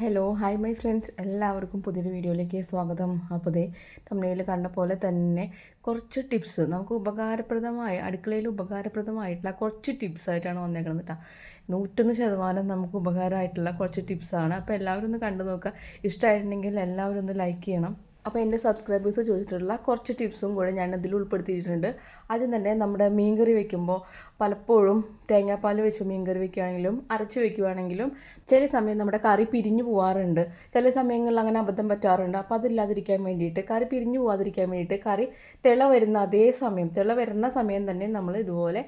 Hello hi my friends, എല്ലാവർക്കും പുതിയൊരു വീഡിയോയിലേക്ക് സ്വാഗതം. അപ്പോൾ തമിഴിൽ കണ്ട പോലെ തന്നെ കുറച്ച് ടിപ്സ് നമുക്ക് ഉപകാരപ്രദമായ അടുക്കളയിൽ ഉപകാരപ്രദമായിട്ടുള്ള കുറച്ച് ടിപ്സായിട്ടാണ് വന്നേക്കുന്നത് കേട്ടോ. 101% നമുക്ക് ഉപകാരമായിട്ടുള്ള കുറച്ച് ടിപ്സാണ്. അപ്പോൾ എല്ലാവരും ഒന്ന് കണ്ടു നോക്കുക. ഇഷ്ടമായിട്ടുണ്ടെങ്കിൽ എല്ലാവരും ഒന്ന് ലൈക്ക് ചെയ്യണം. അപ്പോൾ എൻ്റെ സബ്സ്ക്രൈബേഴ്സ് ചോദിച്ചിട്ടുള്ള കുറച്ച് ടിപ്സും കൂടെ ഞാൻ ഇതിൽ ഉൾപ്പെടുത്തിയിട്ടുണ്ട്. ആദ്യം തന്നെ നമ്മുടെ മീൻകറി വെക്കുമ്പോൾ പലപ്പോഴും തേങ്ങാപ്പാൽ വെച്ച് മീൻകറി വെക്കുകയാണെങ്കിലും അരച്ച് വെക്കുകയാണെങ്കിലും ചില സമയം നമ്മുടെ കറി പിരിഞ്ഞു പോകാറുണ്ട്. ചില സമയങ്ങളിൽ അങ്ങനെ അബദ്ധം പറ്റാറുണ്ട്. അപ്പോൾ അതില്ലാതിരിക്കാൻ വേണ്ടിയിട്ട്, കറി പിരിഞ്ഞു പോകാതിരിക്കാൻ വേണ്ടിയിട്ട്, കറി തിള വരുന്ന സമയം തന്നെ നമ്മൾ ഇതുപോലെ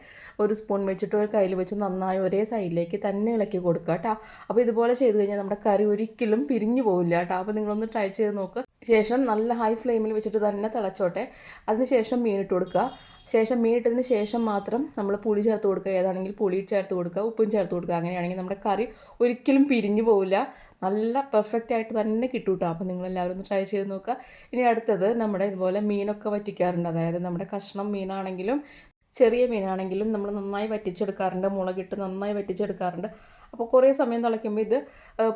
ഒരു സ്പൂൺ വെച്ചിട്ട് ഒരു കയ്യിൽ വെച്ച് നന്നായി ഒരേ സൈഡിലേക്ക് തന്നെ ഇളക്കി കൊടുക്കുക കേട്ടോ. അപ്പോൾ ഇതുപോലെ ചെയ്ത് കഴിഞ്ഞാൽ നമ്മുടെ കറി ഒരിക്കലും പിരിഞ്ഞു പോവില്ല കേട്ടോ. അപ്പോൾ നിങ്ങളൊന്ന് ട്രൈ ചെയ്ത് നോക്കുക. ശേഷം നല്ല ഹൈ ഫ്ലെയിമിൽ വെച്ചിട്ട് തന്നെ തിളച്ചോട്ടെ. അതിനുശേഷം മീനിട്ട് കൊടുക്കുക. മീനിട്ടതിന് ശേഷം മാത്രം നമ്മൾ പുളി ചേർത്ത് കൊടുക്കുക. ഏതാണെങ്കിൽ പുളി ചേർത്ത് കൊടുക്കുക, ഉപ്പും ചേർത്ത് കൊടുക്കുക. അങ്ങനെയാണെങ്കിൽ നമ്മുടെ കറി ഒരിക്കലും പിരിഞ്ഞു പോവില്ല, നല്ല പെർഫെക്റ്റ് ആയിട്ട് തന്നെ കിട്ടും കേട്ടോ. അപ്പോൾ നിങ്ങളെല്ലാവരും ഒന്ന് ട്രൈ ചെയ്ത് നോക്കുക. ഇനി അടുത്തത്, നമ്മുടെ ഇതുപോലെ മീനൊക്കെ വറ്റിക്കാറുണ്ട്. അതായത് നമ്മുടെ കഷ്ണം മീനാണെങ്കിലും ചെറിയ മീനാണെങ്കിലും നമ്മൾ നന്നായി വറ്റിച്ചെടുക്കാറുണ്ട്, മുളകിട്ട് നന്നായി വറ്റിച്ചെടുക്കാറുണ്ട്. അപ്പോൾ കുറേ സമയം തിളയ്ക്കുമ്പോൾ ഇത്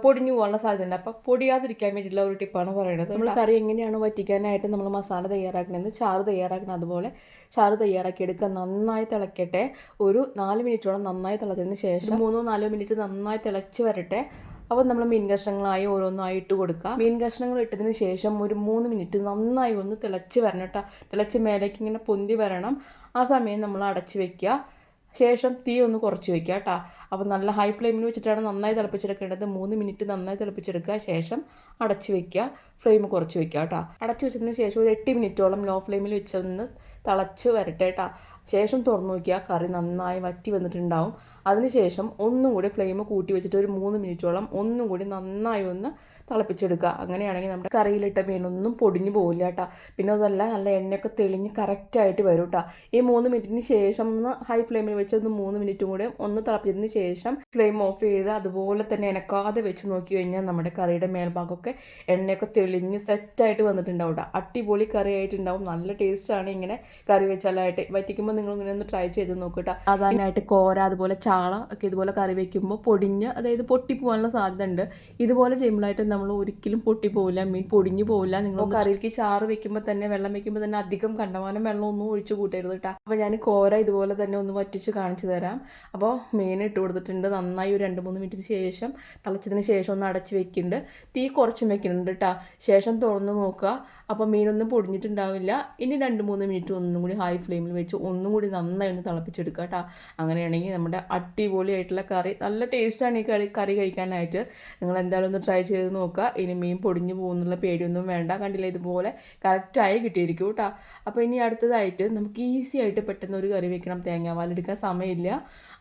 പൊടിഞ്ഞു പോകാനുള്ള സാധ്യതയുണ്ട്. അപ്പോൾ പൊടിയാതിരിക്കാൻ വേണ്ടിയിട്ടുള്ള ഒരു ടിപ്പാണ് പറയുന്നത്. നമ്മൾ കറി എങ്ങനെയാണ് വറ്റിക്കാനായിട്ട് നമ്മൾ മസാല തയ്യാറാക്കണമെന്ന്, ചാറ് തയ്യാറാക്കണം. അതുപോലെ ചാറ് തയ്യാറാക്കി എടുക്കുക. നന്നായി തിളയ്ക്കട്ടെ. ഒരു 4 മിനിറ്റോളം നന്നായി തിളച്ചതിന് ശേഷം 3-4 മിനിറ്റ് നന്നായി തിളച്ച് വരട്ടെ. അപ്പോൾ നമ്മൾ മീൻ കഷ്ണങ്ങളായി ഓരോന്നായി ഇട്ട് കൊടുക്കുക. മീൻ കഷ്ണങ്ങൾ ഇട്ടതിന് ശേഷം ഒരു 3 മിനിറ്റ് നന്നായി ഒന്ന് തിളച്ച് വരണം കേട്ടോ. തിളച്ച് മേലേക്ക് ഇങ്ങനെ പൊന്തി വരണം. ആ സമയം നമ്മൾ അടച്ച് വെക്കുക. ശേഷം തീ ഒന്ന് കുറച്ച് വെക്കുക കേട്ടോ. അപ്പോൾ നല്ല ഹൈ ഫ്ലെയിമിൽ വെച്ചിട്ടാണ് നന്നായി തിളപ്പിച്ചെടുക്കേണ്ടത്. 3 മിനിറ്റ് നന്നായി തിളപ്പിച്ചെടുക്കുക. ശേഷം അടച്ച് വെക്കുക, ഫ്ലെയിം കുറച്ച് വെക്കുക കേട്ടോ. അടച്ച് വെച്ചതിന് ശേഷം ഒരു 8 മിനിറ്റോളം ലോ ഫ്ലെയിമിൽ വെച്ചൊന്ന് തിളച്ച് വരട്ടെ കേട്ടോ. ശേഷം തുറന്നു നോക്കിയാൽ കറി നന്നായി വറ്റി വന്നിട്ടുണ്ടാവും. അതിനുശേഷം ഒന്നും കൂടി ഫ്ലെയിം കൂട്ടി വെച്ചിട്ട് ഒരു 3 മിനിറ്റോളം ഒന്നും കൂടി നന്നായി ഒന്ന് തിളപ്പിച്ചെടുക്കുക. അങ്ങനെയാണെങ്കിൽ നമ്മുടെ കറിയിലിട്ട മീനൊന്നും പൊടിഞ്ഞു പോവില്ല കേട്ടോ. പിന്നെ അതല്ല, നല്ല എണ്ണയൊക്കെ തെളിഞ്ഞ് കറക്റ്റായിട്ട് വരും കേട്ടോ. ഈ 3 മിനിറ്റിന് ശേഷം ഒന്ന് ഹൈ ഫ്ലെയിമിൽ വെച്ച് ഒന്ന് 3 മിനിറ്റും കൂടെ ഒന്ന് തിളപ്പിച്ചതിന് ശേഷം ഫ്ലെയിം ഓഫ് ചെയ്ത് അതുപോലെ തന്നെ ഇണക്കാതെ വെച്ച് നോക്കി കഴിഞ്ഞാൽ നമ്മുടെ കറിയുടെ മേൽഭാഗമൊക്കെ എണ്ണയൊക്കെ തെളിഞ്ഞ് സെറ്റായിട്ട് വന്നിട്ടുണ്ടാവും കേട്ടോ. അടിപൊളി കറി ആയിട്ടുണ്ടാവും. നല്ല ടേസ്റ്റാണ് ഇങ്ങനെ കറി വെച്ചാലായിട്ട്. വറ്റിക്കുമ്പോൾ നിങ്ങൾ ഇങ്ങനെ ഒന്ന് ട്രൈ ചെയ്ത് നോക്കുക കേട്ടോ. സാധാരണയായിട്ട് കോര അതുപോലെ ചാള ഒക്കെ ഇതുപോലെ കറി വെക്കുമ്പോൾ പൊടിഞ്ഞ്, അതായത് പൊട്ടിപ്പോകാനുള്ള സാധ്യത ഉണ്ട്. ഇതുപോലെ ചെയ്യുമ്പോഴായിട്ട് നമ്മൾ ഒരിക്കലും പൊട്ടിപ്പോവില്ല, മീൻ പൊടിഞ്ഞു പോവില്ല. നിങ്ങൾ കറിയിലേക്ക് ചാറ് വെക്കുമ്പോൾ തന്നെ, വെള്ളം വെക്കുമ്പോൾ തന്നെ അധികം കണ്ടമാനം വെള്ളമൊന്നും ഒഴിച്ച് കൂട്ടരുത് കേട്ടോ. അപ്പോൾ ഞാൻ കോര ഇതുപോലെ തന്നെ ഒന്ന് വറ്റിച്ച് കാണിച്ചു തരാം. അപ്പോൾ മീൻ ഇട്ട് കൊടുത്തിട്ടുണ്ട്. നന്നായി ഒരു 2-3 മിനിറ്റിന് ശേഷം തിളച്ചതിന് ശേഷം ഒന്ന് അടച്ച് വെക്കുന്നുണ്ട്. തീ കുറച്ചും വെക്കുന്നുണ്ട് കേട്ടോ. ശേഷം തുറന്ന് നോക്കുക. അപ്പോൾ മീനൊന്നും പൊടിഞ്ഞിട്ടുണ്ടാവില്ല. ഇനി 2-3 മിനിറ്റ് ഒന്നും കൂടി ഹൈ ഫ്ലെയിമിൽ വെച്ച് ഒന്നും കൂടി നന്നായി ഒന്ന് തിളപ്പിച്ചെടുക്കുക കേട്ടോ. അങ്ങനെയാണെങ്കിൽ നമ്മുടെ അടിപൊളിയായിട്ടുള്ള കറി, നല്ല ടേസ്റ്റാണ് ഈ കറി കഴിക്കാനായിട്ട്. നിങ്ങൾ എന്തായാലും ഒന്ന് ട്രൈ ചെയ്ത് നോക്കുക. ഇനി മീൻ പൊടിഞ്ഞു പോകുന്നുള്ള പേടിയൊന്നും വേണ്ട. കണ്ടില്ല, ഇതുപോലെ കറക്റ്റായി കിട്ടിയിരിക്കും കേട്ടോ. അപ്പോൾ ഇനി അടുത്തതായിട്ട് നമുക്ക് ഈസി ആയിട്ട് പെട്ടെന്ന് ഒരു കറി വെക്കണം. തേങ്ങാപ്പാലെടുക്കാൻ സമയമില്ല,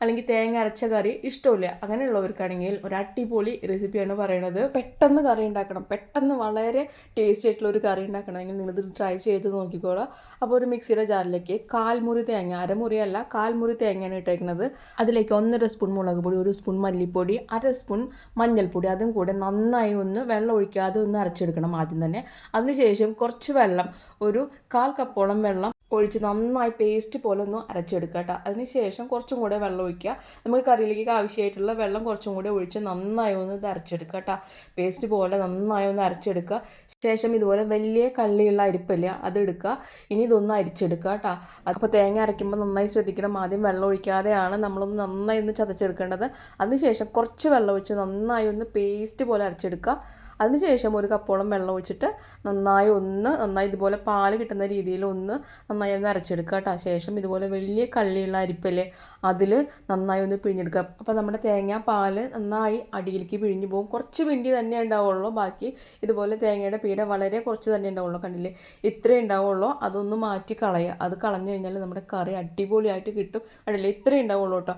അല്ലെങ്കിൽ തേങ്ങ അരച്ച കറി ഇഷ്ടമില്ല, അങ്ങനെയുള്ളവർക്കാണെങ്കിൽ ഒരു അടിപൊളി റെസിപ്പിയാണ് പറയുന്നത്. പെട്ടെന്ന് കറി ഉണ്ടാക്കണം, പെട്ടെന്ന് വളരെ ടേസ്റ്റി ആയിട്ടുള്ള ഒരു കറി ഉണ്ടാക്കണമെങ്കിൽ നിങ്ങളിത് ട്രൈ ചെയ്ത് നോക്കിക്കോളാം. അപ്പോൾ ഒരു മിക്സിയുടെ ജാറിലേക്ക് 1/4 മുറി തേങ്ങ, അരമുറിയല്ല 1/4 മുറി തേങ്ങയാണ് ഇട്ടേക്കുന്നത്. അതിലേക്ക് 1.5 സ്പൂൺ മുളക് പൊടി, 1 സ്പൂൺ മല്ലിപ്പൊടി, 1/2 സ്പൂൺ മഞ്ഞൾപ്പൊടി, അതും കൂടെ നന്നായി ഒന്ന് വെള്ളം ഒഴിക്കാതെ ഒന്ന് അരച്ചെടുക്കണം ആദ്യം തന്നെ. അതിനുശേഷം കുറച്ച് വെള്ളം, ഒരു 1/4 കപ്പോളം വെള്ളം ഒഴിച്ച് നന്നായി പേസ്റ്റ് പോലെ ഒന്ന് അരച്ചെടുക്കുക കേട്ടോ. അതിനുശേഷം കുറച്ചും കൂടെ വെള്ളം ഒഴിക്കുക. നമുക്ക് കറിയിലേക്ക് ആവശ്യമായിട്ടുള്ള വെള്ളം കുറച്ചും കൂടെ ഒഴിച്ച് നന്നായി ഒന്ന് ഇത് അരച്ചെടുക്കുക കേട്ടോ. പേസ്റ്റ് പോലെ നന്നായി ഒന്ന് അരച്ചെടുക്കുക. ശേഷം ഇതുപോലെ വലിയ കള്ളിയുള്ള അരിപ്പല്ല, അതെടുക്കുക. ഇനി ഇതൊന്ന് അരിച്ചെടുക്കുക കേട്ടോ. അപ്പോൾ തേങ്ങ അരയ്ക്കുമ്പോൾ നന്നായി ശ്രദ്ധിക്കണം. ആദ്യം വെള്ളം ഒഴിക്കാതെയാണ് നമ്മളൊന്ന് നന്നായി ഒന്ന് ചതച്ചെടുക്കേണ്ടത്. അതിനുശേഷം കുറച്ച് വെള്ളം ഒഴിച്ച് നന്നായി ഒന്ന് പേസ്റ്റ് പോലെ അരച്ചെടുക്കുക. അതിനുശേഷം 1 കപ്പോളം വെള്ളം ഒഴിച്ചിട്ട് നന്നായി ഇതുപോലെ പാല് കിട്ടുന്ന രീതിയിൽ നന്നായി ഒന്ന് അരച്ചെടുക്കുക കേട്ടോ. ശേഷം ഇതുപോലെ വലിയ കള്ളിയുള്ള അരിപ്പല്ലേ, അതിൽ നന്നായി ഒന്ന് പിഴിഞ്ഞെടുക്കുക. അപ്പോൾ നമ്മുടെ തേങ്ങ പാല് നന്നായി അടിയിലേക്ക് പിഴിഞ്ഞു പോകും. കുറച്ച് പിണ്ടി തന്നെ ഉണ്ടാവുള്ളൂ. ബാക്കി ഇതുപോലെ തേങ്ങയുടെ പീര വളരെ കുറച്ച് തന്നെ ഉണ്ടാവുള്ളൂ. കണ്ടില്ലേ, ഇത്രേ ഉണ്ടാവുള്ളൂ. അതൊന്ന് മാറ്റി കളയുക. അത് കളഞ്ഞു കഴിഞ്ഞാൽ നമ്മുടെ കറി അടിപൊളിയായിട്ട് കിട്ടും. കണ്ടില്ലേ, ഇത്രേ ഉണ്ടാവുള്ളൂ കേട്ടോ.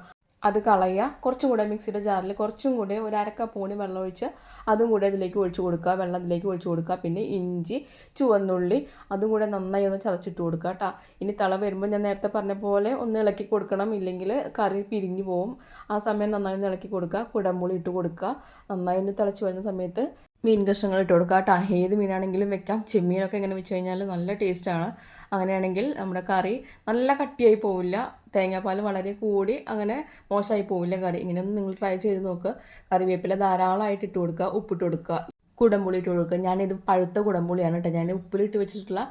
അത് കളയുക. കുറച്ചും കൂടെ മിക്സിയുടെ ജാറിൽ കുറച്ചും കൂടെ ഒരു 1/2 കപ്പ് കൂടി വെള്ളം ഒഴിച്ച് അതും കൂടെ ഇതിലേക്ക് ഒഴിച്ച് കൊടുക്കുക. വെള്ളം ഇതിലേക്ക് ഒഴിച്ച് കൊടുക്കുക. പിന്നെ ഇഞ്ചി, ചുവന്നുള്ളി, അതും കൂടെ നന്നായി ഒന്ന് ചതച്ചിട്ട് കൊടുക്കുക കേട്ടോ. ഇനി തള വരുമ്പോൾ ഞാൻ നേരത്തെ പറഞ്ഞ പോലെ ഒന്ന് ഇളക്കി കൊടുക്കണം, ഇല്ലെങ്കിൽ കറി പിരിഞ്ഞു പോവും. ആ സമയം നന്നായി ഒന്ന് ഇളക്കി കൊടുക്കുക. കുടംപുളി ഇട്ട് കൊടുക്കുക. നന്നായി ഒന്ന് തിളച്ച് വരുന്ന സമയത്ത് മീൻ കഷ്ണങ്ങൾ ഇട്ട് കൊടുക്കുക കേട്ടോ. ഏത് മീനാണെങ്കിലും വെക്കാം. ചെമ്മീനൊക്കെ ഇങ്ങനെ വെച്ച് കഴിഞ്ഞാൽ നല്ല ടേസ്റ്റാണ്. അങ്ങനെയാണെങ്കിൽ നമ്മുടെ കറി നല്ല കട്ടിയായി പോവില്ല, തേങ്ങാപ്പാൽ വളരെ കൂടി അങ്ങനെ മോശമായി പോവില്ല കറി. ഇങ്ങനെയൊന്നും നിങ്ങൾ ട്രൈ ചെയ്ത് നോക്കുക. കറിവേപ്പില ധാരാളമായിട്ട് ഇട്ട് കൊടുക്കുക, ഉപ്പിട്ട് കൊടുക്കുക, കുടംപുളി ഇട്ട് കൊടുക്കുക. ഞാനിത് പഴുത്ത കുടംപുളിയാണ് കേട്ടോ, ഞാൻ ഉപ്പിലിട്ട് വെച്ചിട്ടുള്ള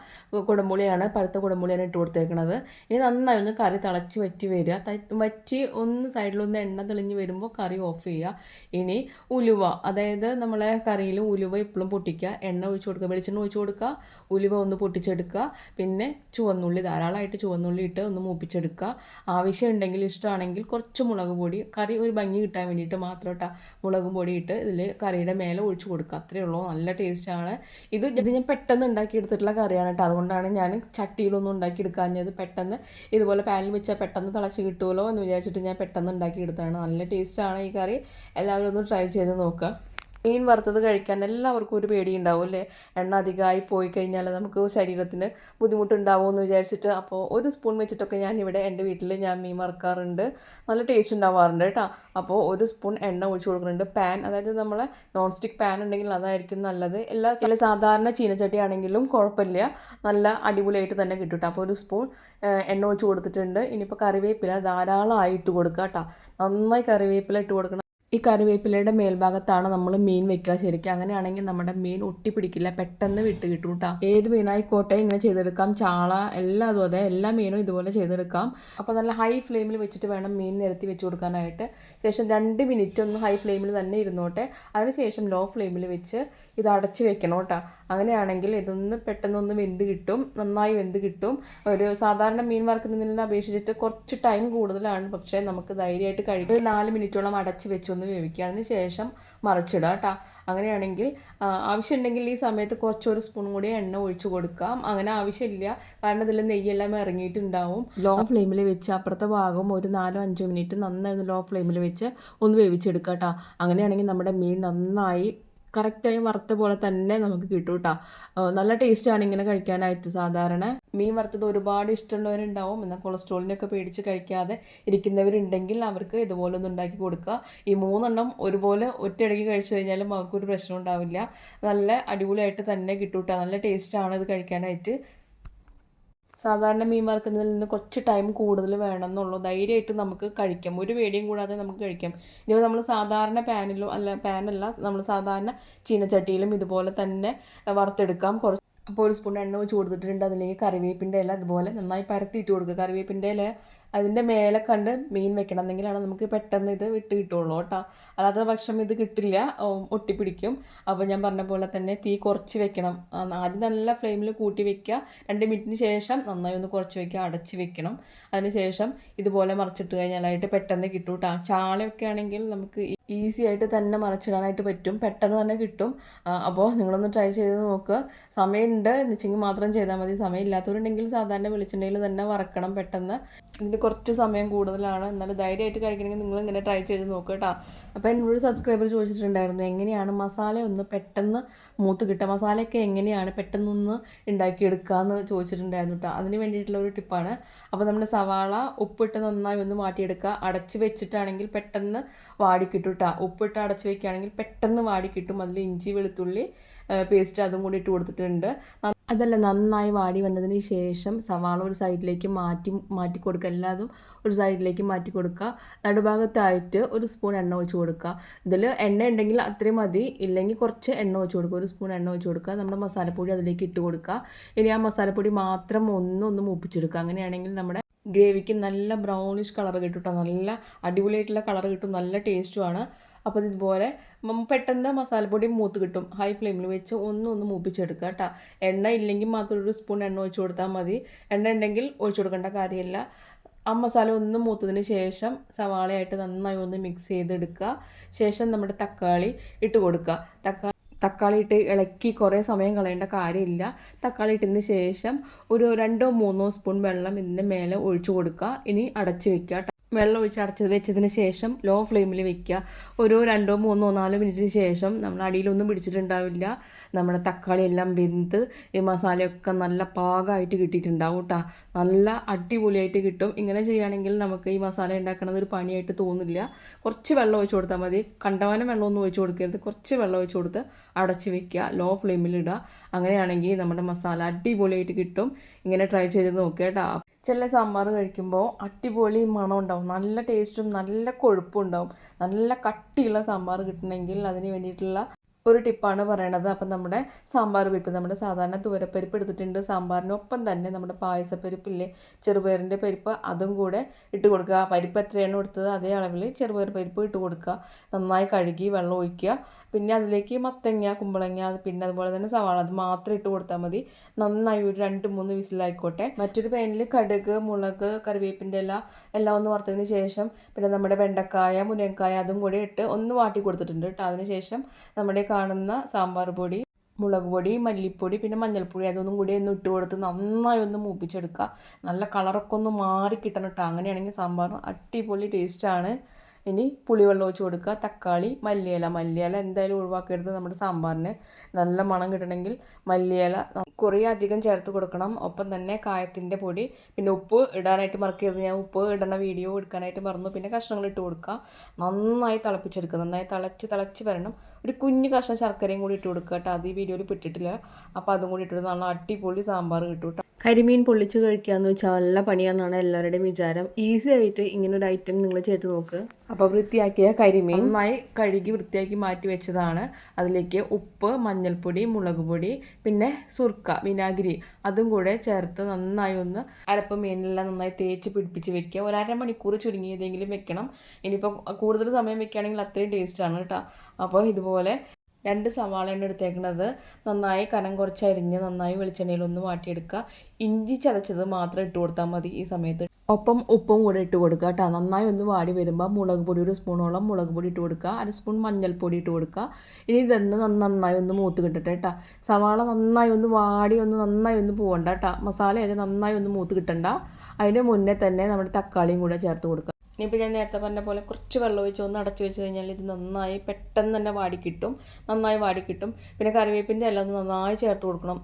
കുടംപുളിയാണ്, പഴുത്ത കുടംപുളിയാണ് ഇട്ട് കൊടുത്തേക്കുന്നത്. ഇനി നന്നായി ഒന്ന് കറി തിളച്ച് വറ്റി വരിക. വറ്റി ഒന്ന് സൈഡിലൊന്ന് എണ്ണ തെളിഞ്ഞ് വരുമ്പോൾ കറി ഓഫ് ചെയ്യുക. ഇനി ഉലുവ, അതായത് നമ്മളെ കറിയിൽ ഉലുവ എപ്പോഴും പൊട്ടിക്കുക, എണ്ണ ഒഴിച്ച് കൊടുക്കുക, വെളിച്ചെണ്ണ ഒഴിച്ച് കൊടുക്കുക, ഉലുവ ഒന്ന് പൊട്ടിച്ചെടുക്കുക. പിന്നെ ചുവന്നുള്ളി, ധാരാളമായിട്ട് ചുവന്നുള്ളി ഇട്ട് ഒന്ന് മൂപ്പിച്ചെടുക്കുക. ആവശ്യമുണ്ടെങ്കിൽ ഇഷ്ടമാണെങ്കിൽ കുറച്ച് മുളക് പൊടി, കറി ഒരു ഭംഗി കിട്ടാൻ വേണ്ടിയിട്ട് മാത്രം ഇട്ടാൽ മുളക് പൊടി ഇട്ട് ഇതിൽ കറിയുടെ മേലെ ഒഴിച്ച് കൊടുക്കുക. അത്രയേ ഉള്ളൂ, നല്ല ടേസ്റ്റാണ്. ഇത് ഞാൻ പെട്ടെന്ന് ഉണ്ടാക്കിയെടുത്തിട്ടുള്ള കറിയാണ് കേട്ടോ. അതുകൊണ്ടാണ് ഞാൻ ചട്ടിയിലൊന്നും ഉണ്ടാക്കിയെടുക്കാഞ്ഞത്. പെട്ടെന്ന് ഇതുപോലെ പാനിൽ വെച്ചാൽ പെട്ടെന്ന് തിളച്ച് കിട്ടുമല്ലോ എന്ന് വിചാരിച്ചിട്ട് ഞാൻ പെട്ടെന്ന് ഉണ്ടാക്കിയെടുത്തതാണ്. നല്ല ടേസ്റ്റാണ് ഈ കറി. എല്ലാവരും ഒന്ന് ട്രൈ ചെയ്ത് നോക്കുക. മീൻ വറുത്തത് കഴിക്കാൻ എല്ലാവർക്കും ഒരു പേടി ഉണ്ടാവും അല്ലേ, എണ്ണ അധികമായി പോയി കഴിഞ്ഞാൽ നമുക്ക് ശരീരത്തിന് ബുദ്ധിമുട്ടുണ്ടാവും എന്ന് വിചാരിച്ചിട്ട്. അപ്പോൾ ഒരു സ്പൂൺ വെച്ചിട്ടൊക്കെ ഞാനിവിടെ എൻ്റെ വീട്ടിൽ ഞാൻ മീൻ വറുക്കാറുണ്ട്, നല്ല ടേസ്റ്റ് ഉണ്ടാവാറുണ്ട് കേട്ടോ. അപ്പോൾ ഒരു സ്പൂൺ എണ്ണ ഒഴിച്ച് കൊടുക്കുന്നുണ്ട്. പാൻ, അതായത് നമ്മളെ നോൺ സ്റ്റിക്ക് പാൻ ഉണ്ടെങ്കിൽ അതായിരിക്കും നല്ലത്. എല്ലാ സാധാരണ ചീനച്ചട്ടി ആണെങ്കിലും കുഴപ്പമില്ല, നല്ല അടിപൊളിയായിട്ട് തന്നെ കിട്ടും കേട്ടോ. അപ്പോൾ ഒരു സ്പൂൺ എണ്ണ ഒഴിച്ച് കൊടുത്തിട്ടുണ്ട്. ഇനിയിപ്പോൾ കറിവേപ്പില ധാരാളമായി ഇട്ട് കൊടുക്കുക കേട്ടോ. നന്നായി കറിവേപ്പില ഇട്ട് കൊടുക്കണം. ഈ കറിവേപ്പിലയുടെ മേൽഭാഗത്താണ് നമ്മൾ മീൻ വെക്കുക ശരിക്കും. അങ്ങനെയാണെങ്കിൽ നമ്മുടെ മീൻ ഒട്ടിപ്പിടിക്കില്ല, പെട്ടെന്ന് വിട്ട് കിട്ടും കേട്ടോ. ഏത് മീനായിക്കോട്ടെ ഇങ്ങനെ ചെയ്തെടുക്കാം. ചാള എല്ലാം അതും അതെ, എല്ലാ മീനും ഇതുപോലെ ചെയ്തെടുക്കാം. അപ്പോൾ നല്ല ഹൈ ഫ്ലെയിമിൽ വെച്ചിട്ട് വേണം മീൻ നിരത്തി വെച്ച് കൊടുക്കാനായിട്ട്. ശേഷം 2 മിനിറ്റ് ഒന്ന് ഹൈ ഫ്ലെയിമിൽ തന്നെ ഇരുന്നോട്ടെ. അതിനുശേഷം ലോ ഫ്ലെയിമിൽ വെച്ച് ഇത് അടച്ച് വെക്കണം കേട്ടോ. അങ്ങനെയാണെങ്കിൽ ഇതൊന്ന് പെട്ടെന്നൊന്ന് വെന്ത് കിട്ടും, നന്നായി വെന്ത് കിട്ടും. ഒരു സാധാരണ മീൻ വറുക്കുന്നതിനെ അപേക്ഷിച്ചിട്ട് കുറച്ച് ടൈം കൂടുതലാണ്, പക്ഷേ നമുക്ക് ധൈര്യമായിട്ട് കഴിക്കും. 4 മിനിറ്റോളം അടച്ച് വെച്ചൊന്ന് വേവിക്കുക. അതിന് ശേഷം മറിച്ചിടുക കേട്ടോ. അങ്ങനെയാണെങ്കിൽ ആവശ്യമുണ്ടെങ്കിൽ ഈ സമയത്ത് കുറച്ചൊരു സ്പൂൺ കൂടി എണ്ണ ഒഴിച്ച് കൊടുക്കാം. അങ്ങനെ ആവശ്യമില്ല, കാരണം ഇതിൽ നെയ്യെല്ലാം ഇറങ്ങിയിട്ടുണ്ടാവും. ലോ ഫ്ലെയിമിൽ വെച്ച് അപ്പുറത്തെ ഭാഗം ഒരു 4-5 മിനിറ്റ് നന്നായി ലോ ഫ്ലെയിമിൽ വെച്ച് ഒന്ന് വേവിച്ചെടുക്കുക കേട്ടോ. അങ്ങനെയാണെങ്കിൽ നമ്മുടെ മീൻ നന്നായി കറക്റ്റായി വറുത്ത പോലെ തന്നെ നമുക്ക് കിട്ടും കേട്ടോ. നല്ല ടേസ്റ്റാണ് ഇങ്ങനെ കഴിക്കാനായിട്ട്. സാധാരണ മീൻ വറുത്തത് ഒരുപാട് ഇഷ്ടമുള്ളവരുണ്ടാവും, എന്നാൽ കൊളസ്ട്രോളിനൊക്കെ പേടിച്ച് കഴിക്കാതെ ഇരിക്കുന്നവരുണ്ടെങ്കിൽ അവർക്ക് ഇതുപോലെ ഒന്ന് ഉണ്ടാക്കി കൊടുക്കുക. ഈ 3 എണ്ണം ഒരുപോലെ ഒറ്റയടിക്ക് കഴിച്ചു കഴിഞ്ഞാലും അവർക്കൊരു പ്രശ്നം ഉണ്ടാവില്ല. നല്ല അടിപൊളിയായിട്ട് തന്നെ കിട്ടും കേട്ടോ. നല്ല ടേസ്റ്റാണ് ഇത് കഴിക്കാനായിട്ട്. സാധാരണ മീൻ വറുക്കുന്നതിൽ നിന്ന് കുറച്ച് ടൈം കൂടുതൽ വേണമെന്നുള്ളൂ. ധൈര്യമായിട്ട് നമുക്ക് കഴിക്കാം, ഒരു പേടിയും കൂടാതെ നമുക്ക് കഴിക്കാം. ഇനി നമ്മൾ സാധാരണ പാനല്ല, നമ്മൾ സാധാരണ ചീനച്ചട്ടിയിലും ഇതുപോലെ തന്നെ വറുത്തെടുക്കാം. അപ്പോൾ ഒരു സ്പൂൺ എണ്ണ വെച്ച് കൊടുത്തിട്ടുണ്ട്. അതിലേക്ക് കറിവേപ്പിൻ്റെ ഇല അതുപോലെ നന്നായി പരത്തിയിട്ട് കൊടുക്കുക. കറിവേപ്പിൻ്റെ ഇല അതിൻ്റെ മേലെ കണ്ട് മീൻ വെക്കണം, എന്നെങ്കിലാണ് നമുക്ക് പെട്ടെന്ന് ഇത് വിട്ട് കിട്ടുള്ളൂ കേട്ടോ. അല്ലാത്ത പക്ഷം ഇത് കിട്ടില്ല, ഒട്ടിപ്പിടിക്കും. അപ്പോൾ ഞാൻ പറഞ്ഞ പോലെ തന്നെ തീ കുറച്ച് വെക്കണം. ആദ്യം നല്ല ഫ്ലെയിമിൽ കൂട്ടി വെക്കുക. 2 മിനിറ്റിന് ശേഷം നന്നായി ഒന്ന് കുറച്ച് വെക്കുക, അടച്ച് വെക്കണം. അതിന് ശേഷം ഇതുപോലെ മറിച്ചിട്ട് കഴിഞ്ഞാലായിട്ട് പെട്ടെന്ന് കിട്ടും കേട്ടോ. ചാളയൊക്കെ ആണെങ്കിൽ നമുക്ക് ഈസി ആയിട്ട് തന്നെ മറിച്ചിടാനായിട്ട് പറ്റും, പെട്ടെന്ന് തന്നെ കിട്ടും. അപ്പോൾ നിങ്ങളൊന്ന് ട്രൈ ചെയ്ത് നോക്കുക. സമയമുണ്ട് എന്ന് വെച്ചെങ്കിൽ മാത്രം ചെയ്താൽ മതി. സമയം ഇല്ലാത്തവരുണ്ടെങ്കിൽ സാധാരണ വെളിച്ചെണ്ണയിൽ തന്നെ വറക്കണം പെട്ടെന്ന്. ഇതിന് കുറച്ച് സമയം കൂടുതലാണ്, എന്നാലും ധൈര്യമായിട്ട് കഴിക്കണമെങ്കിൽ നിങ്ങൾ ഇങ്ങനെ ട്രൈ ചെയ്ത് നോക്കുക കേട്ടോ. അപ്പോൾ എന്നോട് സബ്സ്ക്രൈബർ ചോദിച്ചിട്ടുണ്ടായിരുന്നു എങ്ങനെയാണ് മസാല ഒന്ന് പെട്ടെന്ന് മൂത്ത് കിട്ടുക, മസാലയൊക്കെ എങ്ങനെയാണ് പെട്ടെന്നൊന്ന് ഉണ്ടാക്കിയെടുക്കുകയെന്ന് ചോദിച്ചിട്ടുണ്ടായിരുന്നു കേട്ടോ. അതിന് വേണ്ടിയിട്ടുള്ള ഒരു ടിപ്പാണ്. അപ്പോൾ നമ്മുടെ സവാള ഉപ്പിട്ട് നന്നായി ഒന്ന് മാറ്റിയെടുക്കുക. അടച്ച് വെച്ചിട്ടാണെങ്കിൽ പെട്ടെന്ന് വാടിക്കിട്ടും കേട്ടോ. ഉപ്പിട്ട് അടച്ച് വെക്കുകയാണെങ്കിൽ പെട്ടെന്ന് വാടിക്കിട്ടും. അതിൽ ഇഞ്ചി വെളുത്തുള്ളി പേസ്റ്റ് അതും കൂടി ഇട്ട് കൊടുത്തിട്ടുണ്ട്. അതല്ല, നന്നായി വാടി വന്നതിന് ശേഷം സവാള ഒരു സൈഡിലേക്ക് മാറ്റി കൊടുക്കുക. എല്ലാതും ഒരു സൈഡിലേക്ക് മാറ്റി കൊടുക്കുക. നടുഭാഗത്തായിട്ട് ഒരു സ്പൂൺ എണ്ണ ഒഴിച്ച് കൊടുക്കുക. ഇതിൽ എണ്ണ ഉണ്ടെങ്കിൽ അത്രയും മതി, ഇല്ലെങ്കിൽ കുറച്ച് എണ്ണ ഒഴിച്ച് കൊടുക്കുക. ഒരു സ്പൂൺ എണ്ണ ഒഴിച്ച് കൊടുക്കുക. നമ്മുടെ മസാലപ്പൊടി അതിലേക്ക് ഇട്ട് കൊടുക്കുക. ഇനി ആ മസാലപ്പൊടി മാത്രം ഒന്ന് മൂപ്പിച്ചെടുക്കുക. അങ്ങനെയാണെങ്കിൽ നമ്മുടെ ഗ്രേവിക്ക് നല്ല ബ്രൗണിഷ് കളർ കിട്ടും കേട്ടോ. നല്ല അടിപൊളിയായിട്ടുള്ള കളർ കിട്ടും, നല്ല ടേസ്റ്റുമാണ്. അപ്പോൾ ഇതുപോലെ പെട്ടെന്ന് മസാലപ്പൊടി മൂത്ത് കിട്ടും. ഹൈ ഫ്ലെയിമിൽ വെച്ച് ഒന്ന് മൂപ്പിച്ചെടുക്കുക കേട്ടോ. എണ്ണ ഇല്ലെങ്കിൽ മാത്രം ഒരു സ്പൂൺ എണ്ണ ഒഴിച്ച് കൊടുത്താൽ മതി. എണ്ണ ഉണ്ടെങ്കിൽ ഒഴിച്ച് കൊടുക്കേണ്ട കാര്യമില്ല. ആ മസാല ഒന്ന് മൂത്തതിന് ശേഷം സവാളയായിട്ട് നന്നായി ഒന്ന് മിക്സ് ചെയ്തെടുക്കുക. ശേഷം നമ്മുടെ തക്കാളി ഇട്ട് കൊടുക്കുക. തക്കാളി ഇട്ട് ഇളക്കി കുറേ സമയം കളയേണ്ട കാര്യമില്ല. തക്കാളി ഇട്ടതിന് ശേഷം ഒരു 2-3 സ്പൂൺ വെള്ളം ഇതിൻ്റെ മേലെ ഒഴിച്ചു കൊടുക്കുക. ഇനി അടച്ച് വെക്കുക. വെള്ളം ഒഴിച്ച് അടച്ച് വെച്ചതിന് ശേഷം ലോ ഫ്ലെയിമിൽ വെക്കുക. ഒരു 2 3 4 മിനിറ്റിന് ശേഷം നമ്മൾ അടിയിലൊന്നും പിടിച്ചിട്ടുണ്ടാവില്ല. നമ്മുടെ തക്കാളി എല്ലാം വെന്ത് ഈ മസാലയൊക്കെ നല്ല പാകമായിട്ട് കിട്ടിയിട്ടുണ്ടാവും കേട്ടോ. നല്ല അടിപൊളിയായിട്ട് കിട്ടും. ഇങ്ങനെ ചെയ്യുകയാണെങ്കിൽ നമുക്ക് ഈ മസാല ഉണ്ടാക്കുന്നത് ഒരു പണിയായിട്ട് തോന്നില്ല. കുറച്ച് വെള്ളം ഒഴിച്ച് കൊടുത്താൽ മതി. കണ്ടമാനം വെള്ളമൊന്നും ഒഴിച്ച് കൊടുക്കരുത്. കുറച്ച് വെള്ളം ഒഴിച്ച് കൊടുത്ത് അടച്ച് വെക്കുക. ലോ ഫ്ലെയിമിൽ ഇടുക. അങ്ങനെയാണെങ്കിൽ നമ്മുടെ മസാല അടിപൊളിയായിട്ട് കിട്ടും. ഇങ്ങനെ ട്രൈ ചെയ്ത് നോക്കുക കേട്ടോ. ചില സാമ്പാർ കഴിക്കുമ്പോൾ അടിപൊളി മണം ഉണ്ടാവും, നല്ല ടേസ്റ്റും നല്ല കൊഴുപ്പും ഉണ്ടാവും. നല്ല കട്ടിയുള്ള സാമ്പാർ കിട്ടണമെങ്കിൽ അതിന് വേണ്ടിയിട്ടുള്ള ഒരു ടിപ്പാണ് പറയണത്. അപ്പം നമ്മുടെ സാമ്പാർ പരിപ്പ്, നമ്മുടെ സാധാരണ തുവരപ്പരിപ്പ് എടുത്തിട്ടുണ്ട്. സാമ്പാറിനൊപ്പം തന്നെ നമ്മുടെ പായസപ്പരിപ്പില്ലേ, ചെറുപയറിൻ്റെ പരിപ്പ്, അതും കൂടെ ഇട്ട് കൊടുക്കുക. പരിപ്പ് എത്രയാണ് എടുത്തത് അതേ അളവിൽ ചെറുപയർ പരിപ്പ് ഇട്ട് കൊടുക്കുക. നന്നായി കഴുകി വെള്ളം ഒഴിക്കുക. പിന്നെ അതിലേക്ക് മത്തങ്ങ, കുമ്പളങ്ങ, പിന്നെ അതുപോലെ തന്നെ സവാള, അത് മാത്രം ഇട്ട് കൊടുത്താൽ മതി. നന്നായി ഒരു 2-3 വിസിലായിക്കോട്ടെ. മറ്റൊരു പാനിൽ കടുക്, മുളക്, കറിവേപ്പിൻ്റെ എല്ലാം ഒന്ന് വറുത്തതിന് ശേഷം പിന്നെ നമ്മുടെ വെണ്ടക്കായ, മുരിങ്ങക്കായ അതും കൂടി ഇട്ട് ഒന്ന് വാട്ടി കൊടുത്തിട്ടുണ്ട് കേട്ടോ. അതിന് ശേഷം നമ്മുടെ കാണുന്ന സാമ്പാർ പൊടി, മുളക് പൊടി, മല്ലിപ്പൊടി, പിന്നെ മഞ്ഞൾപ്പൊടി അതൊന്നും കൂടി ഒന്ന് ഇട്ട് കൊടുത്ത് നന്നായി ഒന്ന് മൂപ്പിച്ചെടുക്കുക. നല്ല കളറൊക്കെ ഒന്ന് മാറി കിട്ടണം കേട്ടോ. അങ്ങനെയാണെങ്കിൽ സാമ്പാർ അടിപൊളി ടേസ്റ്റാണ്. ഇനി പുളിവെള്ളം ഒഴിച്ച് കൊടുക്കുക. തക്കാളി, മല്ലിയില എന്തായാലും ഒഴിവാക്കരുത്. നമ്മുടെ സാമ്പാറിന് നല്ല മണം കിട്ടണമെങ്കിൽ മല്ലിയില കുറേ അധികം ചേർത്ത് കൊടുക്കണം. ഒപ്പം തന്നെ കായത്തിൻ്റെ പൊടി, പിന്നെ ഉപ്പ് ഇടാനായിട്ട് മറക്കരുത്. ഞാൻ ഉപ്പ് ഇടണ വീഡിയോ എടുക്കാനായിട്ട് മറന്നു. പിന്നെ കഷ്ണങ്ങൾ ഇട്ട് കൊടുക്കുക. നന്നായി തിളപ്പിച്ചെടുക്കുക. നന്നായി തിളച്ച് വരണം. ഒരു കുഞ്ഞു കഷ്ണം ശർക്കരയും കൂടി ഇട്ട് കൊടുക്കുക കേട്ടോ. അത് ഈ വീഡിയോയിൽ പെട്ടിട്ടില്ല. അപ്പോൾ അതും കൂടി ഇട്ടിട്ട് നല്ല അടിപൊളി സാമ്പാർ കിട്ടും കേട്ടോ. കരിമീൻ പൊള്ളിച്ച് കഴിക്കാമെന്ന് വെച്ചാൽ നല്ല പണിയാണെന്നാണ് എല്ലാവരുടെയും വിചാരം. ഈസി ആയിട്ട് ഇങ്ങനൊരു ഐറ്റം നിങ്ങൾ ചെയ്ത് നോക്ക്. അപ്പോൾ വൃത്തിയാക്കിയ കരിമീൻ നന്നായി കഴുകി വൃത്തിയാക്കി മാറ്റി വെച്ചതാണ്. അതിലേക്ക് ഉപ്പ്, മഞ്ഞൾപ്പൊടി, മുളക് പൊടി, പിന്നെ സുർക്ക, വിനാഗിരി അതും കൂടെ ചേർത്ത് നന്നായി ഒന്ന് അരപ്പ് മീനെല്ലാം നന്നായി തേച്ച് പിടിപ്പിച്ച് വെക്കുക. ഒരു അരമണിക്കൂർ ചുരുങ്ങിയതെങ്കിലും വെക്കണം. ഇനിയിപ്പോൾ കൂടുതൽ സമയം വെക്കുകയാണെങ്കിൽ അത്രയും ടേസ്റ്റാണ് കേട്ടോ. അപ്പോൾ ഇതുപോലെ 2 സവാളയാണ് എടുത്തേക്കുന്നത്. നന്നായി കനം കുറച്ച് അരിഞ്ഞ് നന്നായി വെളിച്ചെണ്ണയിലൊന്ന് വാട്ടിയെടുക്കുക. ഇഞ്ചി ചതച്ചത് മാത്രം ഇട്ട് കൊടുത്താൽ മതി ഈ സമയത്ത്. ഒപ്പം ഉപ്പും കൂടെ ഇട്ട് കൊടുക്കുക കേട്ടോ. നന്നായി ഒന്ന് വാടി വരുമ്പോൾ മുളക് പൊടി, 1 സ്പൂണോളം മുളക് പൊടി ഇട്ട് കൊടുക്കുക. 1 സ്പൂൺ മഞ്ഞൾപ്പൊടി ഇട്ട് കൊടുക്കുക. ഇനി ഇതൊന്ന് നന്നായി ഒന്ന് മൂത്ത് കിട്ടട്ടെ കേട്ടോ. സവാള നന്നായി ഒന്ന് വാടി നന്നായി ഒന്ന് പോകണ്ട കേട്ടോ. മസാല അത് നന്നായി ഒന്ന് മൂത്ത് കിട്ടണ്ട. അതിന് മുന്നേ തന്നെ നമ്മുടെ തക്കാളിയും കൂടെ ചേർത്ത് കൊടുക്കുക. ഇനിയിപ്പോൾ ഞാൻ നേരത്തെ പറഞ്ഞ പോലെ കുറച്ച് വെള്ളം ഒഴിച്ച് ഒന്ന് അടച്ച് വെച്ച് കഴിഞ്ഞാൽ ഇത് നന്നായി പെട്ടെന്ന് തന്നെ നന്നായി വാടി കിട്ടും. പിന്നെ കറിവേപ്പിൻ്റെ എല്ലാം ഒന്ന് നന്നായി ചേർത്ത് കൊടുക്കണം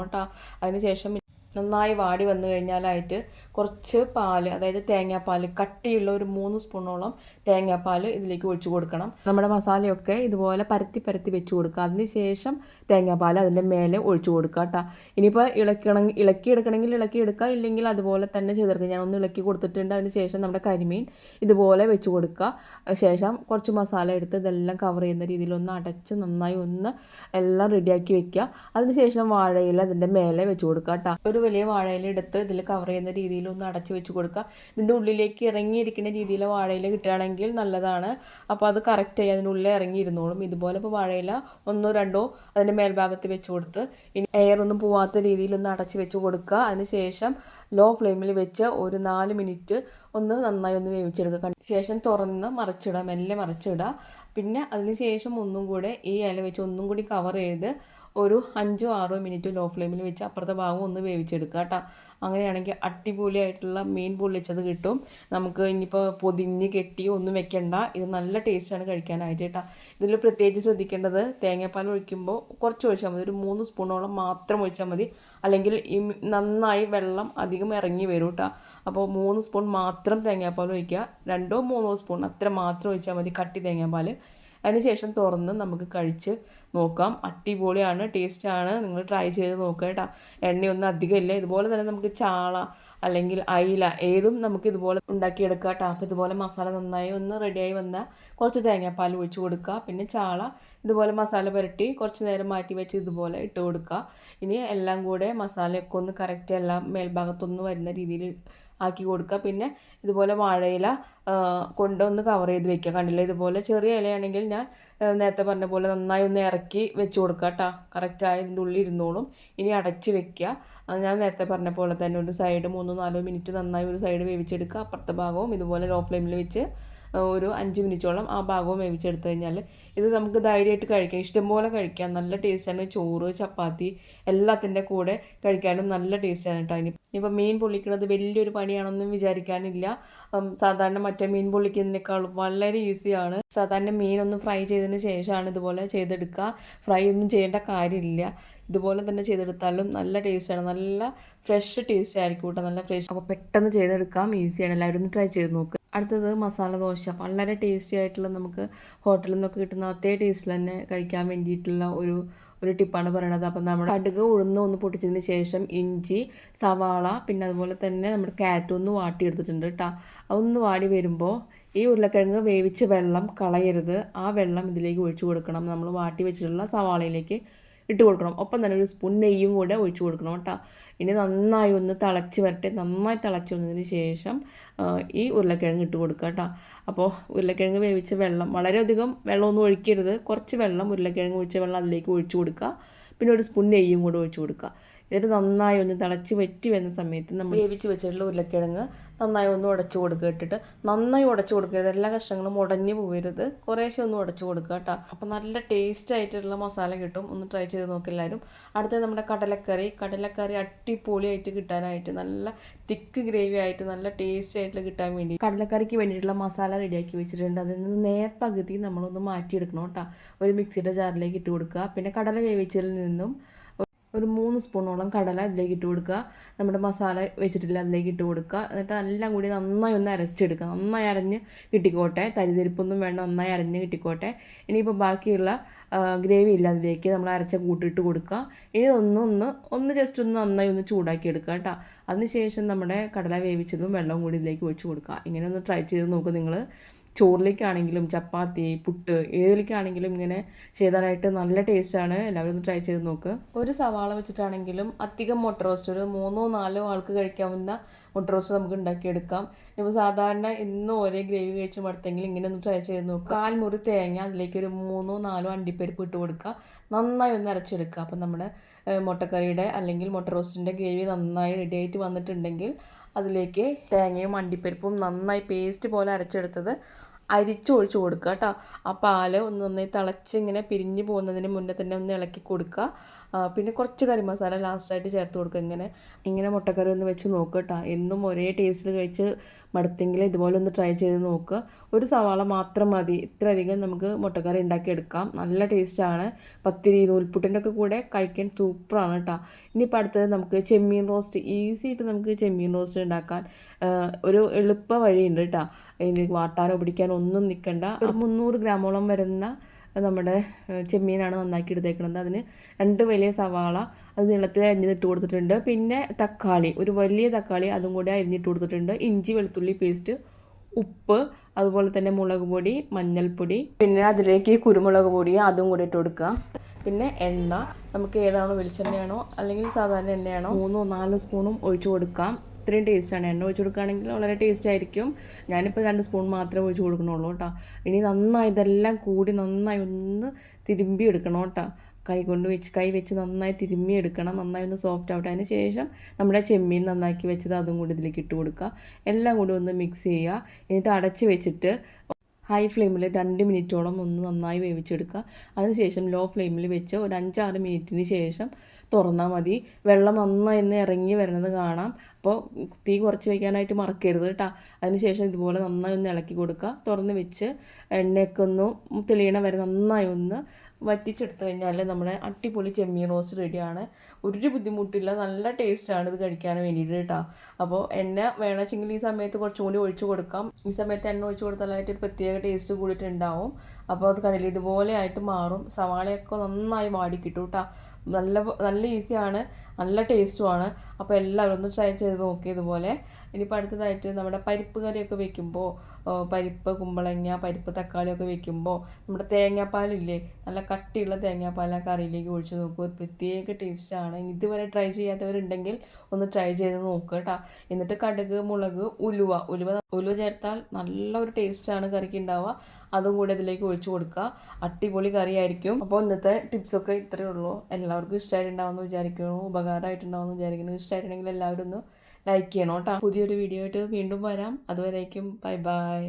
കേട്ടോ. അതിന് ശേഷം നന്നായി വാടി വന്നു കഴിഞ്ഞാലായിട്ട് കുറച്ച് പാൽ, അതായത് തേങ്ങാപ്പാൽ, കട്ടിയുള്ള ഒരു 3 സ്പൂണോളം തേങ്ങാപ്പാൽ ഇതിലേക്ക് ഒഴിച്ച് കൊടുക്കണം. നമ്മുടെ മസാലയൊക്കെ ഇതുപോലെ പരത്തി വെച്ച് കൊടുക്കുക. അതിന് ശേഷം തേങ്ങാപ്പാൽ അതിൻ്റെ മേലെ ഒഴിച്ച് കൊടുക്കുക കേട്ടോ. ഇനിയിപ്പോൾ ഇളക്കിയെടുക്കണമെങ്കിൽ ഇളക്കിയെടുക്കുക, ഇല്ലെങ്കിൽ അതുപോലെ തന്നെ ചെയ്തെടുക്കുക. ഞാൻ ഒന്ന് ഇളക്കി കൊടുത്തിട്ടുണ്ട്. അതിന് ശേഷം നമ്മുടെ കരിമീൻ ഇതുപോലെ വെച്ച് കൊടുക്കുക. ശേഷം കുറച്ച് മസാല എടുത്ത് ഇതെല്ലാം കവർ ചെയ്യുന്ന രീതിയിൽ ഒന്ന് അടച്ച് നന്നായി ഒന്ന് എല്ലാം റെഡിയാക്കി വെക്കുക. അതിന് ശേഷം വാഴയില അതിൻ്റെ മേലെ വെച്ച് കൊടുക്കുക കേട്ടോ. ഒരു വലിയ വാഴയില എടുത്ത് ഇതിൽ കവർ ചെയ്യുന്ന രീതിയിൽ ഒന്ന് അടച്ച് വെച്ച് കൊടുക്കുക. ഇതിൻ്റെ ഉള്ളിലേക്ക് ഇറങ്ങിയിരിക്കുന്ന രീതിയിൽ വാഴയില കിട്ടുകയാണെങ്കിൽ നല്ലതാണ്. അപ്പോൾ അത് കറക്റ്റായി അതിനുള്ളിൽ ഇറങ്ങിയിരുന്നോളും. ഇതുപോലെ ഇപ്പോൾ വാഴയില 1 2 അതിൻ്റെ മേൽഭാഗത്ത് വെച്ച് കൊടുത്ത് ഇനി എയർ ഒന്നും പോവാത്ത രീതിയിൽ ഒന്ന് അടച്ച് വെച്ച് കൊടുക്കുക. അതിന് ശേഷം ലോ ഫ്ലെയിമിൽ വെച്ച് ഒരു 4 മിനിറ്റ് ഒന്ന് നന്നായി ഒന്ന് വേവിച്ചെടുക്കുക. ശേഷം തുറന്ന് മറിച്ചിടുക, മെല്ലെ മറിച്ചിടുക. പിന്നെ അതിന് ശേഷം ഒന്നും കൂടെ ഈ ഇല വെച്ച് ഒന്നും കൂടി കവർ ചെയ്ത് ഒരു 5-6 മിനിറ്റ് ലോ ഫ്ലെയിമിൽ വെച്ച് അപ്പുറത്തെ ഭാഗം ഒന്ന് വേവിച്ചെടുക്കുക കേട്ടോ. അങ്ങനെയാണെങ്കിൽ അടിപൊളിയായിട്ടുള്ള മീൻ പൊള്ളിച്ചത് കിട്ടും. നമുക്ക് ഇനിയിപ്പോൾ പൊതിഞ്ഞ് കെട്ടി ഒന്നും വെക്കണ്ട. ഇത് നല്ല ടേസ്റ്റാണ് കഴിക്കാനായിട്ട് കേട്ടോ. ഇതിൽ പ്രത്യേകിച്ച് ശ്രദ്ധിക്കേണ്ടത് തേങ്ങാപ്പാൽ ഒഴിക്കുമ്പോൾ കുറച്ച് ഒഴിച്ചാൽ മതി. ഒരു 3 സ്പൂണോളം മാത്രം ഒഴിച്ചാൽ മതി. അല്ലെങ്കിൽ നന്നായി വെള്ളം അധികം ഇറങ്ങി വരും കേട്ടോ. അപ്പോൾ 3 സ്പൂൺ മാത്രം തേങ്ങാപ്പാൽ ഒഴിക്കുക. 2-3 സ്പൂൺ അത്ര മാത്രം ഒഴിച്ചാൽ മതി, കട്ടി തേങ്ങാപ്പാൽ. അതിനുശേഷം തുറന്ന് നമുക്ക് കഴിച്ച് നോക്കാം. അടിപൊളിയാണ്, ടേസ്റ്റാണ്. നിങ്ങൾ ട്രൈ ചെയ്ത് നോക്കുക കേട്ടോ. എണ്ണയൊന്നും അധികമില്ല. ഇതുപോലെ തന്നെ നമുക്ക് ചാള അല്ലെങ്കിൽ അയില ഏതും നമുക്ക് ഇതുപോലെ ഉണ്ടാക്കിയെടുക്കുക കേട്ടോ. അപ്പോൾ ഇതുപോലെ മസാല നന്നായി ഒന്ന് റെഡിയായി വന്നാൽ കുറച്ച് തേങ്ങാപ്പാൽ ഒഴിച്ച് കൊടുക്കുക. പിന്നെ ചാള ഇതുപോലെ മസാല പുരട്ടി കുറച്ച് നേരം മാറ്റി വെച്ച് ഇതുപോലെ ഇട്ട് കൊടുക്കുക. ഇനി എല്ലാം കൂടെ മസാലയൊക്കെ ഒന്ന് കറക്റ്റ് എല്ലാം മേൽഭാഗത്തൊന്ന് വരുന്ന രീതിയിൽ ആക്കി കൊടുക്കുക. പിന്നെ ഇതുപോലെ വാഴയില കൊണ്ടൊന്ന് കവർ ചെയ്ത് വെക്കുക. കണ്ടില്ല, ഇതുപോലെ ചെറിയ ഇലയാണെങ്കിൽ ഞാൻ നേരത്തെ പറഞ്ഞ പോലെ നന്നായി ഒന്ന് ഇറക്കി വെച്ച് കൊടുക്കുക കേട്ടോ. കറക്റ്റായി ഇതിൻ്റെ ഉള്ളിൽ ഇരുന്നോളും. ഇനി അടച്ച് വെക്കുക. അത് ഞാൻ നേരത്തെ പറഞ്ഞ പോലെ തന്നെ ഒരു സൈഡ് 3-4 മിനിറ്റ് നന്നായി ഒരു സൈഡ് വേവിച്ചെടുക്കുക. അപ്പുറത്തെ ഭാഗവും ഇതുപോലെ ലോ ഫ്ലെയിമിൽ വെച്ച് ഒരു 5 മിനിറ്റോളം ആ ഭാഗവും വേവിച്ചെടുത്ത് കഴിഞ്ഞാൽ ഇത് നമുക്ക് ധൈര്യമായിട്ട് കഴിക്കാം, ഇഷ്ടംപോലെ കഴിക്കാം. നല്ല ടേസ്റ്റാണ്. ചോറ്, ചപ്പാത്തി എല്ലാത്തിൻ്റെ കൂടെ കഴിക്കാനും നല്ല ടേസ്റ്റാണ് കേട്ടോ. ഇനിയിപ്പോൾ മീൻ പൊള്ളിക്കുന്നത് വലിയൊരു പണിയാണെന്നും വിചാരിക്കാനില്ല. സാധാരണ മറ്റേ മീൻ പൊള്ളിക്കുന്നതിനേക്കാളും വളരെ ഈസിയാണ്. സാധാരണ മീനൊന്ന് ഫ്രൈ ചെയ്തതിന് ശേഷമാണ് ഇതുപോലെ ചെയ്തെടുക്കുക. ഫ്രൈ ഒന്നും ചെയ്യേണ്ട കാര്യമില്ല. ഇതുപോലെ തന്നെ ചെയ്തെടുത്താലും നല്ല ടേസ്റ്റാണ്, നല്ല ഫ്രഷ് ടേസ്റ്റ് ആയിരിക്കും കേട്ടോ, നല്ല ഫ്രഷ്. അപ്പോൾ പെട്ടെന്ന് ചെയ്തെടുക്കാം, ഈസിയാണ്. എല്ലാവരും ഒന്ന് ട്രൈ ചെയ്ത് നോക്കുക. അടുത്തത് മസാല ദോശ. വളരെ ടേസ്റ്റി ആയിട്ടുള്ള, നമുക്ക് ഹോട്ടലിൽ നിന്നൊക്കെ കിട്ടുന്ന അതേ ടേസ്റ്റിൽ തന്നെ കഴിക്കാൻ വേണ്ടിയിട്ടുള്ള ഒരു ടിപ്പാണ് പറയണത്. അപ്പം നമ്മൾ കടുക് ഉഴുന്ന് ഒന്ന് പൊട്ടിച്ചതിന് ശേഷം ഇഞ്ചി, സവാള, പിന്നെ അതുപോലെ തന്നെ നമ്മുടെ ക്യാരറ്റ് ഒന്ന് വാട്ടിയെടുത്തിട്ടുണ്ട് കേട്ടോ. അതൊന്ന് വാടി വരുമ്പോൾ ഈ ഉരുളക്കിഴങ്ങ് വേവിച്ച വെള്ളം കളയരുത്, ആ വെള്ളം ഇതിലേക്ക് ഒഴിച്ചു കൊടുക്കണം. നമ്മൾ വാട്ടി വെച്ചിട്ടുള്ള സവാളയിലേക്ക് ഇട്ട് കൊടുക്കണം. ഒപ്പം തന്നെ ഒരു സ്പൂൺ നെയ്യും കൂടെ ഒഴിച്ച് കൊടുക്കണം കേട്ടോ. ഇനി നന്നായി ഒന്ന് തിളച്ച് വരട്ടെ. നന്നായി തിളച്ച് വന്നതിന് ശേഷം ഈ ഉരുളക്കിഴങ്ങ് ഇട്ട് കൊടുക്കുക കേട്ടോ. അപ്പോൾ ഉരുളക്കിഴങ്ങ് വേവിച്ച വെള്ളം, വളരെയധികം വെള്ളമൊന്നും ഒഴിക്കരുത്, കുറച്ച് വെള്ളം, ഉരുളക്കിഴങ്ങ് ഒഴിച്ച വെള്ളം അതിലേക്ക് ഒഴിച്ച് കൊടുക്കുക. പിന്നെ ഒരു സ്പൂൺ നെയ്യും കൂടെ ഒഴിച്ച് കൊടുക്കുക. എന്നിട്ട് നന്നായി ഒന്ന് തിളച്ച് വറ്റി വരുന്ന സമയത്ത് നമ്മൾ വേവിച്ച് വെച്ചിട്ടുള്ള ഉരുളക്കിഴങ്ങ് നന്നായി ഒന്ന് ഉടച്ചു കൊടുക്കുക. ഇട്ടിട്ട് നന്നായി ഉടച്ചു കൊടുക്കരുത്, എല്ലാ കഷ്ണങ്ങളും ഉടഞ്ഞു പോകരുത്, കുറേശ്ശെ ഒന്ന് ഉടച്ചു കൊടുക്കുക കേട്ടോ. അപ്പോൾ നല്ല ടേസ്റ്റ് ആയിട്ടുള്ള മസാല കിട്ടും. ഒന്ന് ട്രൈ ചെയ്ത് നോക്കി എല്ലാവരും. അടുത്തത് നമ്മുടെ കടലക്കറി അടിപൊളിയായിട്ട് കിട്ടാനായിട്ട്, നല്ല തിക്ക് ഗ്രേവി ആയിട്ട് നല്ല ടേസ്റ്റ് ആയിട്ട് കിട്ടാൻ വേണ്ടി കടലക്കറിക്ക് വേണ്ടിയിട്ടുള്ള മസാല റെഡിയാക്കി വെച്ചിട്ടുണ്ട്. അതിൽ നിന്ന് നേർപകുതി നമ്മളൊന്ന് മാറ്റിയെടുക്കണം കേട്ടോ. ഒരു മിക്സിയുടെ ജാറിലേക്ക് ഇട്ട് കൊടുക്കുക. പിന്നെ കടല വേവിച്ചതിൽ നിന്നും ഒരു 3 സ്പൂണോളം കടല അതിലേക്ക് ഇട്ട് കൊടുക്കുക. നമ്മുടെ മസാല വെച്ചിട്ടില്ല അതിലേക്ക് ഇട്ട് കൊടുക്കുക. എന്നിട്ട് എല്ലാം കൂടി നന്നായി ഒന്ന് അരച്ചെടുക്കുക. നന്നായി അരഞ്ഞ് കിട്ടിക്കോട്ടെ, തരിതരിപ്പൊന്നും വേണ്ട, നന്നായി അരഞ്ഞ് കിട്ടിക്കോട്ടെ. ഇനിയിപ്പോൾ ബാക്കിയുള്ള ഗ്രേവി ഇല്ല അതിലേക്ക് നമ്മൾ അരച്ച കൂട്ടിട്ട് കൊടുക്കുക. ഇനി ഒന്ന് ജസ്റ്റ് ഒന്ന് നന്നായി ഒന്ന് ചൂടാക്കി എടുക്കുക കേട്ടോ. അതിനുശേഷം നമ്മുടെ കടല വേവിച്ചതും വെള്ളവും കൂടി ഇതിലേക്ക് ഒഴിച്ച് കൊടുക്കുക. ഇങ്ങനെ ഒന്ന് ട്രൈ ചെയ്ത് നോക്കുക നിങ്ങൾ. ചോറിലേക്കാണെങ്കിലും ചപ്പാത്തി, പുട്ട്, ഏതിലേക്കാണെങ്കിലും ഇങ്ങനെ ചെയ്താലായിട്ട് നല്ല ടേസ്റ്റാണ്. എല്ലാവരും ഒന്ന് ട്രൈ ചെയ്ത് നോക്ക്. ഒരു സവാള വെച്ചിട്ടാണെങ്കിലും അധികം മുട്ട റോസ്റ്റ്, ഒരു 3-4 ആൾക്ക് കഴിക്കാവുന്ന മുട്ട റോസ്റ്റ് നമുക്ക് ഉണ്ടാക്കിയെടുക്കാം. ഇപ്പോൾ സാധാരണ ഇന്നും ഒരേ ഗ്രേവി കഴിച്ച് മടുത്തെങ്കിൽ ഇങ്ങനെ ഒന്ന് ട്രൈ ചെയ്ത് നോക്കുക. 1/4 മുറി തേങ്ങ, അതിലേക്ക് ഒരു 3-4 അണ്ടിപ്പരിപ്പ് ഇട്ട് കൊടുക്കുക. നന്നായി ഒന്ന് അരച്ചെടുക്കുക. അപ്പം നമ്മുടെ മുട്ടക്കറിയുടെ അല്ലെങ്കിൽ മുട്ട റോസ്റ്റിൻ്റെ ഗ്രേവി നന്നായി റെഡി ആയിട്ട് വന്നിട്ടുണ്ടെങ്കിൽ അതിലേക്ക് തേങ്ങയും അണ്ടിപ്പരിപ്പും നന്നായി പേസ്റ്റ് പോലെ അരച്ചെടുത്തത് അരിച്ചൊഴിച്ച് കൊടുക്കുക കേട്ടോ. ആ പാല് ഒന്ന് നന്നായി തിളച്ച് ഇങ്ങനെ പിരിഞ്ഞ് പോകുന്നതിന് മുന്നേ തന്നെ ഒന്ന് ഇളക്കി കൊടുക്കുക. പിന്നെ കുറച്ച് കറി മസാല ലാസ്റ്റായിട്ട് ചേർത്ത് കൊടുക്കുക. ഇങ്ങനെ മുട്ടക്കറി ഒന്ന് വെച്ച് നോക്കുക കേട്ടോ. എന്നും ഒരേ ടേസ്റ്റിൽ കഴിച്ച് മടുത്തെങ്കിൽ ഇതുപോലെ ഒന്ന് ട്രൈ ചെയ്ത് നോക്കുക. ഒരു സവാള മാത്രം മതി, ഇത്രയധികം നമുക്ക് മുട്ടക്കറി ഉണ്ടാക്കിയെടുക്കാം. നല്ല ടേസ്റ്റാണ്. പത്തിരി, നൂൽപുട്ടിൻ്റെ ഒക്കെ കൂടെ കഴിക്കാൻ സൂപ്പറാണ് കേട്ടോ. ഇനിയിപ്പോൾ അടുത്തത് നമുക്ക് ചെമ്മീൻ റോസ്റ്റ്. ഈസി ആയിട്ട് നമുക്ക് ചെമ്മീൻ റോസ്റ്റ് ഉണ്ടാക്കാൻ ഒരു എളുപ്പ വഴിയുണ്ട് കേട്ടോ. ഇനി വാട്ടാനോ പിടിക്കാനോ ഒന്നും നിൽക്കണ്ട. ഒരു 300 ഗ്രാമോളം വരുന്ന നമ്മുടെ ചെമ്മീനാണ് നന്നാക്കി എടുത്തേക്കുന്നത്. അതിന് 2 വലിയ സവാള അത് നീളത്തിൽ അരിഞ്ഞിട്ട് കൊടുത്തിട്ടുണ്ട്. പിന്നെ തക്കാളി, ഒരു വലിയ തക്കാളി അതും കൂടി അരിഞ്ഞിട്ട് കൊടുത്തിട്ടുണ്ട്. ഇഞ്ചി വെളുത്തുള്ളി പേസ്റ്റ്, ഉപ്പ്, അതുപോലെ തന്നെ മുളക് പൊടി, മഞ്ഞൾപ്പൊടി, പിന്നെ അതിലേക്ക് കുരുമുളക് പൊടി അതും കൂടി ഇട്ട് കൊടുക്കുക. പിന്നെ എണ്ണ, നമുക്ക് ഏതാണോ, വെളിച്ചെണ്ണയാണോ അല്ലെങ്കിൽ സാധാരണ എണ്ണയാണോ, 3-4 സ്പൂണും ഒഴിച്ചു കൊടുക്കാം. ഇത്രയും ടേസ്റ്റാണ്. എണ്ണ ഒഴിച്ച് കൊടുക്കുകയാണെങ്കിൽ വളരെ ടേസ്റ്റ് ആയിരിക്കും. ഞാനിപ്പോൾ 2 സ്പൂൺ മാത്രമേ ഒഴിച്ച് കൊടുക്കണുള്ളൂ കേട്ടോ. ഇനി നന്നായി ഇതെല്ലാം കൂടി നന്നായി ഒന്ന് തിരുമ്പി എടുക്കണം കേട്ടോ. കൈ വെച്ച് നന്നായി തിരുമ്മി എടുക്കണം. നന്നായി ഒന്ന് സോഫ്റ്റ് ആവട്ടെ. അതിന് ശേഷം നമ്മുടെ ചെമ്മീൻ നന്നാക്കി വെച്ചത് അതും കൂടി ഇതിലേക്ക് ഇട്ട് കൊടുക്കുക. എല്ലാം കൂടി ഒന്ന് മിക്സ് ചെയ്യുക. എന്നിട്ട് അടച്ച് വെച്ചിട്ട് ഹൈ ഫ്ലെയിമിൽ 2 മിനിറ്റോളം ഒന്ന് നന്നായി വേവിച്ചെടുക്കുക. അതിനുശേഷം ലോ ഫ്ലെയിമിൽ വെച്ച് ഒരു 5-6 മിനിറ്റിന് ശേഷം തുറന്നാൽ മതി. വെള്ളം നന്നായി ഒന്ന് ഇറങ്ങി വരുന്നത് കാണാം. അപ്പോൾ തീ കുറച്ച് വയ്ക്കാനായിട്ട് മറക്കരുത് കേട്ടോ. അതിനുശേഷം ഇതുപോലെ നന്നായി ഒന്ന് ഇളക്കി കൊടുക്കുക. തുറന്ന് വെച്ച് എണ്ണയൊക്കെ ഒന്ന് തെളിയണ വരെ നന്നായി ഒന്ന് വറ്റിച്ചെടുത്ത് കഴിഞ്ഞാൽ നമ്മുടെ അടിപൊളി ചെമ്മീൻ റോസ്റ്റ് റെഡിയാണ്. ഒരു ബുദ്ധിമുട്ടില്ല, നല്ല ടേസ്റ്റാണ് ഇത് കഴിക്കാൻ വേണ്ടിയിട്ട് കേട്ടോ. അപ്പോൾ എണ്ണ വേണമെങ്കിൽ ഈ സമയത്ത് കുറച്ചും കൂടി ഒഴിച്ച് കൊടുക്കാം. ഈ സമയത്ത് എണ്ണ ഒഴിച്ച് കൊടുത്താലായിട്ട് ഒരു പ്രത്യേക ടേസ്റ്റ് കൂടിയിട്ടുണ്ടാവും. അപ്പോൾ അത് കണ്ടില്ല, ഇതുപോലെ ആയിട്ട് മാറും. സവാളയൊക്കെ നന്നായി വാടി കിട്ടും കേട്ടോ. നല്ല ഈസിയാണ്, നല്ല ടേസ്റ്റുമാണ്. അപ്പോൾ എല്ലാവരും ഒന്ന് ട്രൈ ചെയ്ത് നോക്കി ഇതുപോലെ. ഇനിയിപ്പോൾ അടുത്തതായിട്ട് നമ്മുടെ പരിപ്പ് കറിയൊക്കെ വെക്കുമ്പോൾ, പരിപ്പ് കുമ്പളങ്ങ, പരിപ്പ് തക്കാളിയൊക്കെ വെക്കുമ്പോൾ നമ്മുടെ തേങ്ങാപ്പാലില്ലേ, നല്ല കട്ടിയുള്ള തേങ്ങാപ്പാൽ ആ കറിയിലേക്ക് ഒഴിച്ച് നോക്കുക. ഒരു പ്രത്യേക ടേസ്റ്റാണ്. ഇതുവരെ ട്രൈ ചെയ്യാത്തവരുണ്ടെങ്കിൽ ഒന്ന് ട്രൈ ചെയ്ത് നോക്കുക കേട്ടോ. എന്നിട്ട് കടുക്, മുളക്, ഉലുവ ചേർത്താൽ നല്ലൊരു ടേസ്റ്റാണ് കറിക്ക് ഉണ്ടാവുക. അതും കൂടി അതിലേക്ക് ഒഴിച്ച് കൊടുക്കുക. അടിപൊളി കറിയായിരിക്കും. അപ്പോൾ ഇന്നത്തെ ടിപ്സൊക്കെ ഇത്രയേ ഉള്ളൂ. എല്ലാവർക്കും ഇഷ്ടമായിട്ടുണ്ടാവുമെന്ന് വിചാരിക്കുന്നു, ഉപകാരമായിട്ടുണ്ടാവുമെന്ന് വിചാരിക്കുന്നു. ഇഷ്ടമായിട്ടുണ്ടെങ്കിൽ എല്ലാവരും ഒന്ന് ലൈക്ക് ചെയ്യണം കേട്ടോ. പുതിയൊരു വീഡിയോ ആയിട്ട് വീണ്ടും വരാം. അതുവരേക്കും ബൈ ബൈ.